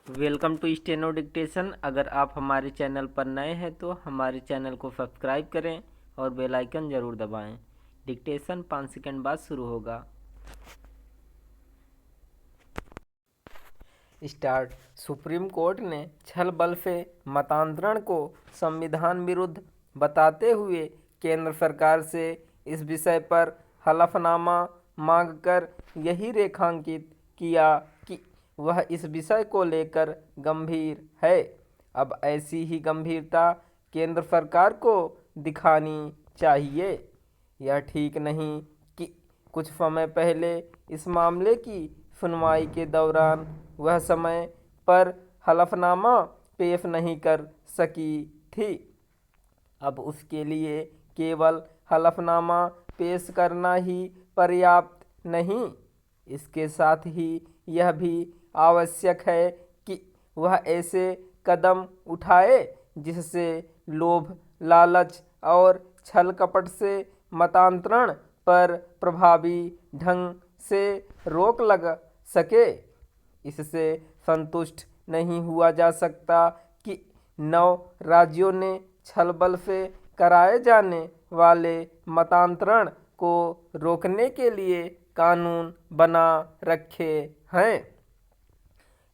Welcome to steno dictation. अगर आप हमारे चैनल पर नए हैं तो हमारे चैनल को सब्सक्राइब करें और बेल आइकन ज़रूर दबाएं। डिक्टेशन 5 सेकंड बाद शुरू होगा। स्टार्ट। सुप्रीम कोर्ट ने छल बल से मतांतरण को संविधान विरुद्ध बताते हुए केंद्र सरकार से इस विषय पर हलफनामा मांगकर यही रेखांकित किया कि वह इस विषय को लेकर गंभीर है। अब ऐसी ही गंभीरता केंद्र सरकार को दिखानी चाहिए। यह ठीक नहीं कि कुछ समय पहले इस मामले की सुनवाई के दौरान वह समय पर हलफनामा पेश नहीं कर सकी थी। अब उसके लिए केवल हलफनामा पेश करना ही पर्याप्त नहीं, इसके साथ ही यह भी आवश्यक है कि वह ऐसे कदम उठाए जिससे लोभ, लालच और छल कपट से मतांतरण पर प्रभावी ढंग से रोक लग सके। इससे संतुष्ट नहीं हुआ जा सकता कि 9 राज्यों ने छल बल से कराए जाने वाले मतांतरण को रोकने के लिए कानून बना रखे हैं,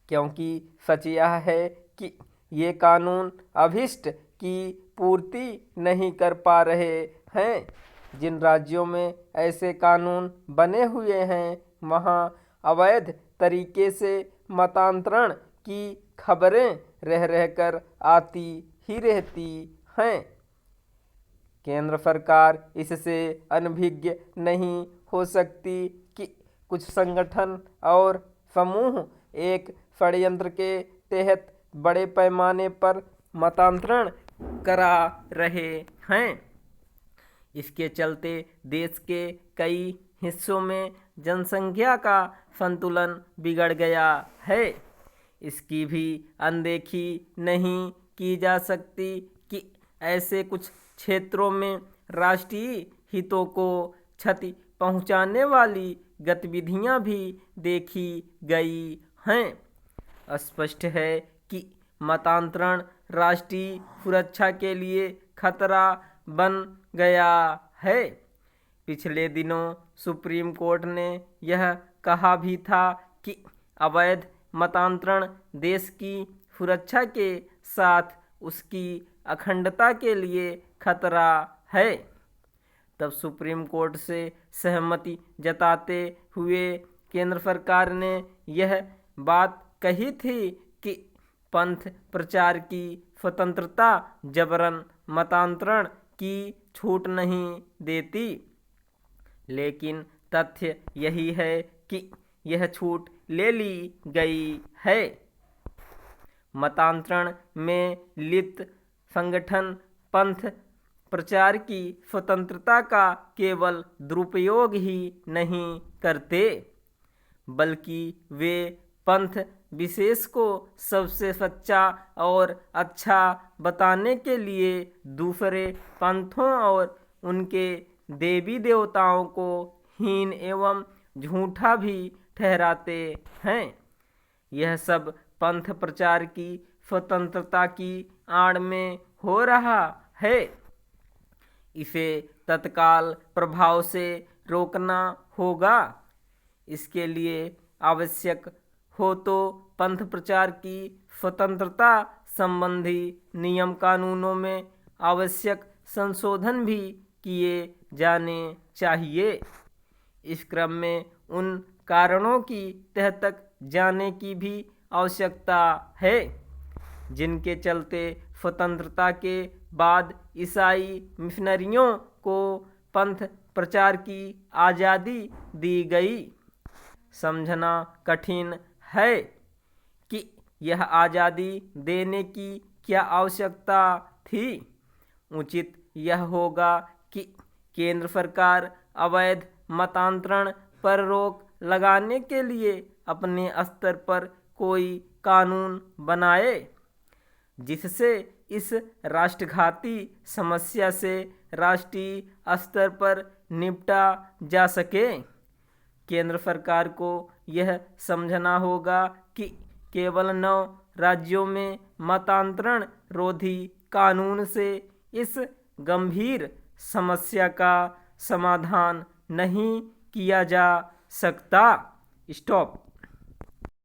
क्योंकि सच यह है कि ये कानून अभीष्ट की पूर्ति नहीं कर पा रहे हैं। जिन राज्यों में ऐसे कानून बने हुए हैं वहाँ अवैध तरीके से मतांतरण की खबरें रह रहकर आती ही रहती हैं। केंद्र सरकार इससे अनभिज्ञ नहीं हो सकती कि कुछ संगठन और समूह एक षड्यंत्र के तहत बड़े पैमाने पर मतांतरण करा रहे हैं। इसके चलते देश के कई हिस्सों में जनसंख्या का संतुलन बिगड़ गया है। इसकी भी अनदेखी नहीं की जा सकती कि ऐसे कुछ क्षेत्रों में राष्ट्रीय हितों को क्षति पहुंचाने वाली गतिविधियां भी देखी गई हैं। स्पष्ट है कि मतांतरण राष्ट्रीय सुरक्षा के लिए खतरा बन गया है। पिछले दिनों सुप्रीम कोर्ट ने यह कहा भी था कि अवैध मतांतरण देश की सुरक्षा के साथ उसकी अखंडता के लिए खतरा है। तब सुप्रीम कोर्ट से सहमति जताते हुए केंद्र सरकार ने यह बात कही थी कि पंथ प्रचार की स्वतंत्रता जबरन मतांतरण की छूट नहीं देती, लेकिन तथ्य यही है कि यह छूट ले ली गई है। मतांतरण में लिप्त संगठन पंथ प्रचार की स्वतंत्रता का केवल दुरुपयोग ही नहीं करते, बल्कि वे पंथ विशेष को सबसे सच्चा और अच्छा बताने के लिए दूसरे पंथों और उनके देवी देवताओं को हीन एवं झूठा भी ठहराते हैं। यह सब पंथ प्रचार की स्वतंत्रता की आड़ में हो रहा है। इसे तत्काल प्रभाव से रोकना होगा। इसके लिए आवश्यक हो तो पंथ प्रचार की स्वतंत्रता संबंधी नियम कानूनों में आवश्यक संशोधन भी किए जाने चाहिए। इस क्रम में उन कारणों की तह तक जाने की भी आवश्यकता है जिनके चलते स्वतंत्रता के बाद ईसाई मिशनरियों को पंथ प्रचार की आज़ादी दी गई। समझना कठिन है कि यह आज़ादी देने की क्या आवश्यकता थी। उचित यह होगा कि केंद्र सरकार अवैध मतांतरण पर रोक लगाने के लिए अपने स्तर पर कोई कानून बनाए जिससे इस राष्ट्रघाती समस्या से राष्ट्रीय स्तर पर निपटा जा सके। केंद्र सरकार को यह समझना होगा कि केवल 9 राज्यों में मतांतरण रोधी कानून से इस गंभीर समस्या का समाधान नहीं किया जा सकता। स्टॉप।